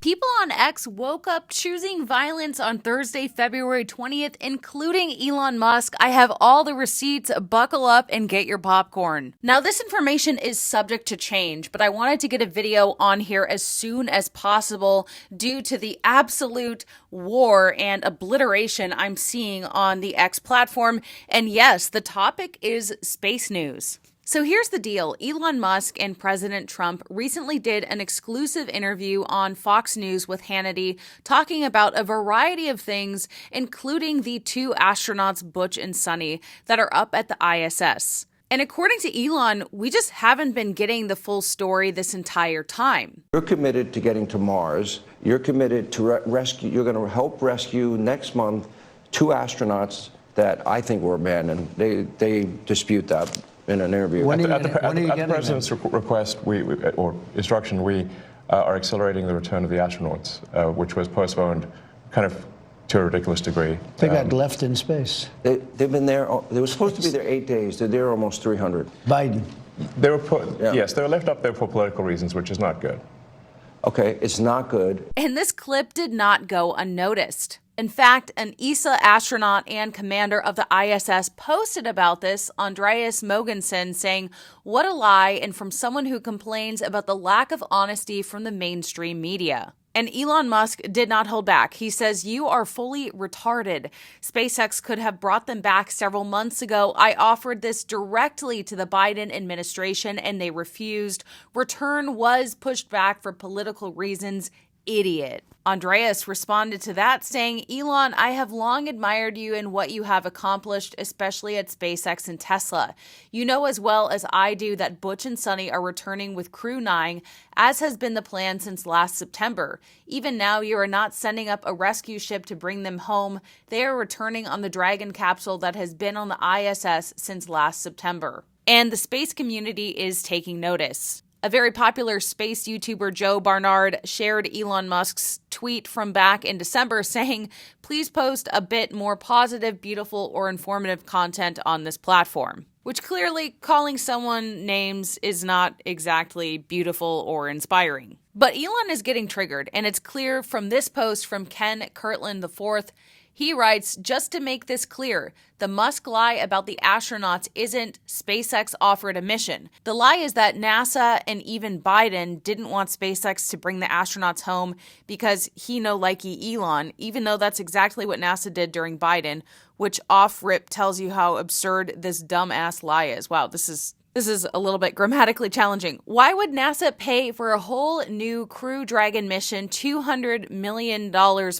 People on X woke up choosing violence on Thursday, February 20th, including Elon Musk. I have all the receipts. Buckle up and get your popcorn. Now, this information is subject to change, but I wanted to get a video on here as soon as possible due to the absolute war and obliteration I'm seeing on the X platform. And yes, the topic is space news. So here's the deal. Elon Musk and President Trump recently did an exclusive interview on Fox News with Hannity talking about a variety of things, including the two astronauts, Butch and Sunny, that are up at the ISS. And according to Elon, we just haven't been getting the full story this entire time. You're committed to getting to Mars. You're committed to rescue. You're going to help rescue next month two astronauts that I think were abandoned. They dispute that in an interview. At the president's request or instruction, we are accelerating the return of the astronauts, which was postponed kind of to a ridiculous degree. They got left in space. They've been there. They were supposed to be there 8 days. They're there almost 300. Biden. They were yes, they were left up there for political reasons, which is not good. Okay, it's not good. And this clip did not go unnoticed. In fact, an ESA astronaut and commander of the ISS posted about this, Andreas Mogensen, saying, "What a lie," and from someone who complains about the lack of honesty from the mainstream media. And Elon Musk did not hold back. He says, "You are fully retarded. SpaceX could have brought them back several months ago. I offered this directly to the Biden administration and they refused. Return was pushed back for political reasons. Idiot." Andreas responded to that saying, "Elon, I have long admired you and what you have accomplished, especially at SpaceX and Tesla. You know as well as I do that Butch and Sunny are returning with Crew 9, as has been the plan since last September. Even now, you are not sending up a rescue ship to bring them home. They are returning on the Dragon capsule that has been on the ISS since last September." And the space community is taking notice. A very popular space YouTuber, Joe Barnard, shared Elon Musk's tweet from back in December saying, "Please post a bit more positive, beautiful, or informative content on this platform." Which clearly calling someone names is not exactly beautiful or inspiring. But Elon is getting triggered, and it's clear from this post from Ken Kirtland IV. He writes, "Just to make this clear, the Musk lie about the astronauts isn't SpaceX offered a mission. The lie is that NASA and even Biden didn't want SpaceX to bring the astronauts home because he no likey Elon, even though that's exactly what NASA did during Biden," which off-rip tells you how absurd this dumbass lie is. Wow, this is a little bit grammatically challenging. Why would NASA pay for a whole new Crew Dragon mission, $200 million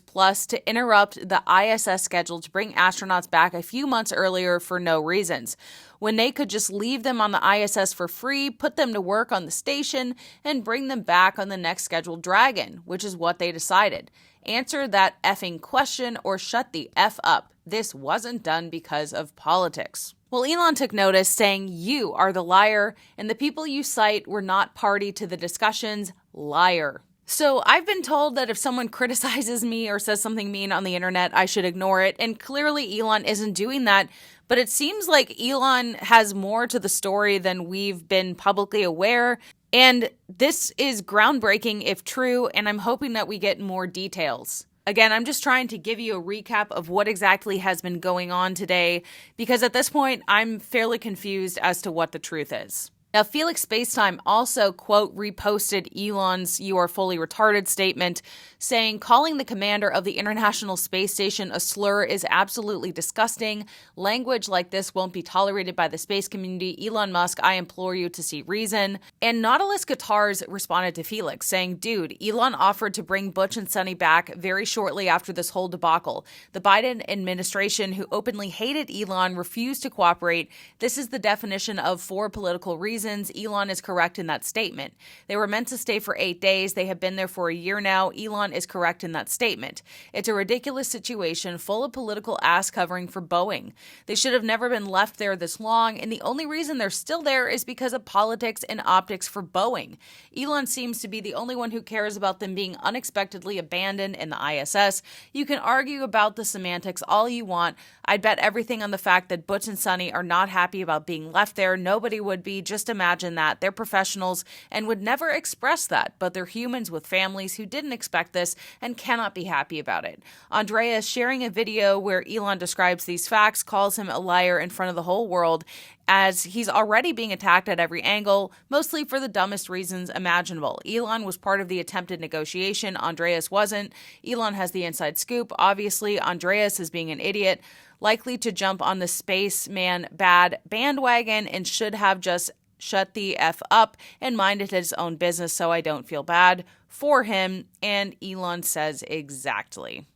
plus, to interrupt the ISS schedule to bring astronauts back a few months earlier for no reasons, when they could just leave them on the ISS for free, put them to work on the station, and bring them back on the next scheduled Dragon, which is what they decided? Answer that effing question or shut the F up. This wasn't done because of politics. Well, Elon took notice, saying, "You are the liar, and the people you cite were not party to the discussions. Liar." So I've been told that if someone criticizes me or says something mean on the internet, I should ignore it, and clearly Elon isn't doing that. But it seems like Elon has more to the story than we've been publicly aware. And this is groundbreaking if true, and I'm hoping that we get more details. Again, I'm just trying to give you a recap of what exactly has been going on today, because at this point, I'm fairly confused as to what the truth is. Now, Felix Spacetime also, quote, reposted Elon's "you are fully retarded" statement, saying, "Calling the commander of the International Space Station a slur is absolutely disgusting. Language like this won't be tolerated by the space community. Elon Musk, I implore you to see reason." And Nautilus Guitars responded to Felix, saying, "Dude, Elon offered to bring Butch and Sunny back very shortly after this whole debacle. The Biden administration, who openly hated Elon, refused to cooperate. This is the definition of for political reasons. Elon is correct in that statement. They were meant to stay for 8 days. They have been there for a year now. Elon is correct in that statement. It's a ridiculous situation full of political ass covering for Boeing. They should have never been left there this long, and the only reason they're still there is because of politics and optics for Boeing. Elon seems to be the only one who cares about them being unexpectedly abandoned in the ISS. You can argue about the semantics all you want. I'd bet everything on the fact that Butch and Sunny are not happy about being left there. Nobody would be, just imagine that. They're professionals and would never express that, but they're humans with families who didn't expect this and cannot be happy about it. Andreas, sharing a video where Elon describes these facts, calls him a liar in front of the whole world, as he's already being attacked at every angle, mostly for the dumbest reasons imaginable. Elon was part of the attempted negotiation. Andreas wasn't. Elon has the inside scoop. Obviously, Andreas is being an idiot, likely to jump on the spaceman bad bandwagon and should have just shut the F up and minded his own business, so I don't feel bad for him. And Elon says exactly.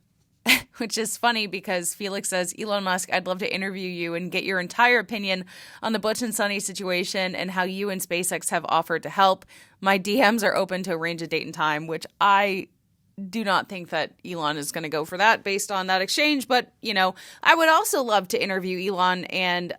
Which is funny because Felix says, Elon Musk, I'd love to interview you and get your entire opinion on the Butch and Sunny situation and how you and SpaceX have offered to help. My DMs are open to arrange a date and time, which I do not think that Elon is going to go for that based on that exchange. But, you know, I would also love to interview Elon and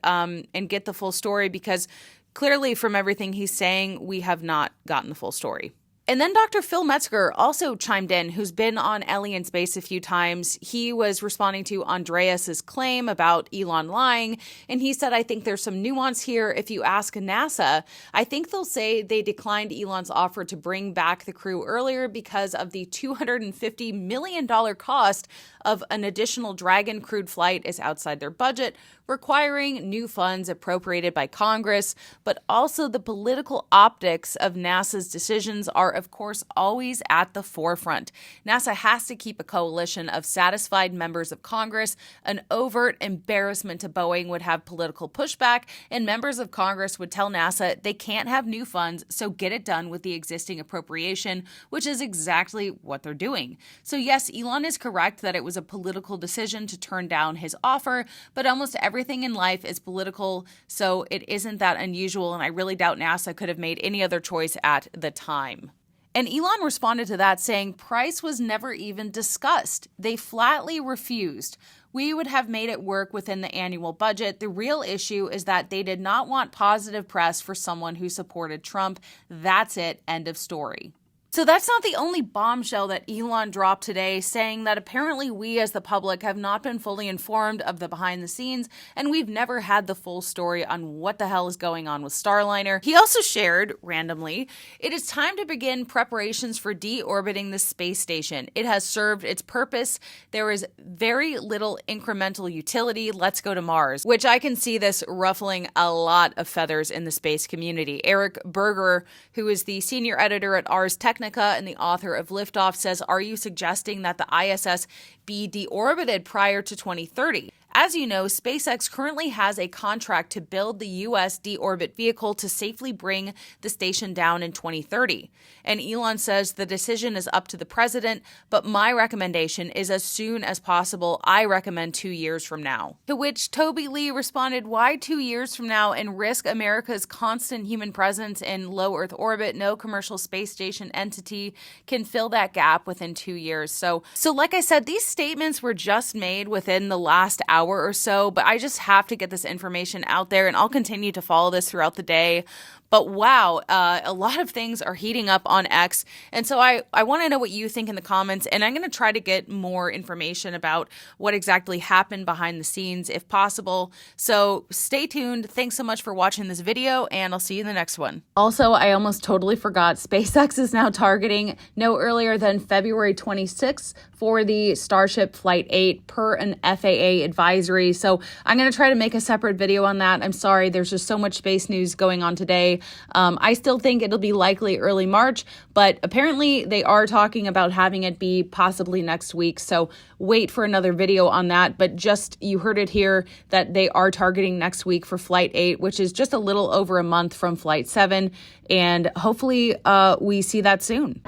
get the full story, because clearly from everything he's saying, we have not gotten the full story. And then Dr. Phil Metzger also chimed in, who's been on Ellie in Space a few times. He was responding to Andreas's claim about Elon lying, and he said, I think there's some nuance here. If you ask NASA, I think they'll say they declined Elon's offer to bring back the crew earlier because of the $250 million cost of an additional Dragon crewed flight is outside their budget, requiring new funds appropriated by Congress. But also the political optics of NASA's decisions are, of course, always at the forefront. NASA has to keep a coalition of satisfied members of Congress. An overt embarrassment to Boeing would have political pushback, and members of Congress would tell NASA they can't have new funds, so get it done with the existing appropriation, which is exactly what they're doing. So yes, Elon is correct that it was a political decision to turn down his offer, but almost everything in life is political, so it isn't that unusual, and I really doubt NASA could have made any other choice at the time. And Elon responded to that saying price was never even discussed. They flatly refused. We would have made it work within the annual budget. The real issue is that they did not want positive press for someone who supported Trump. That's it. End of story. So that's not the only bombshell that Elon dropped today, saying that apparently we as the public have not been fully informed of the behind the scenes, and we've never had the full story on what the hell is going on with STARLINER. He also shared, randomly, it is time to begin preparations for deorbiting the space station. It has served its purpose. There is very little incremental utility. Let's go to Mars, which I can see this ruffling a lot of feathers in the space community. Eric Berger, who is the senior editor at Ars Technica and the author of Liftoff, says, are you suggesting that the ISS be deorbited prior to 2030? As you know, SpaceX currently has a contract to build the U.S. deorbit vehicle to safely bring the station down in 2030. And Elon says the decision is up to the president, but my recommendation is as soon as possible. I recommend 2 years from now. To which Toby Lee responded, why 2 years from now and risk America's constant human presence in low Earth orbit? No commercial space station entity can fill that gap within 2 years. So like I said, these statements were just made within the last hour or so, but I just have to get this information out there, and I'll continue to follow this throughout the day. But wow, a lot of things are heating up on X. And so I want to know what you think in the comments. And I'm going to try to get more information about what exactly happened behind the scenes if possible. So stay tuned. Thanks so much for watching this video, and I'll see you in the next one. Also, I almost totally forgot. SpaceX is now targeting no earlier than February 26th for the Starship Flight 8 per an FAA advisory. So I'm going to try to make a separate video on that. I'm sorry, there's just so much space news going on today. I still think it'll be likely early March, but apparently they are talking about having it be possibly next week. So wait for another video on that. But just, you heard it here, that they are targeting next week for Flight 8, which is just a little over a month from Flight 7. And hopefully we see that soon.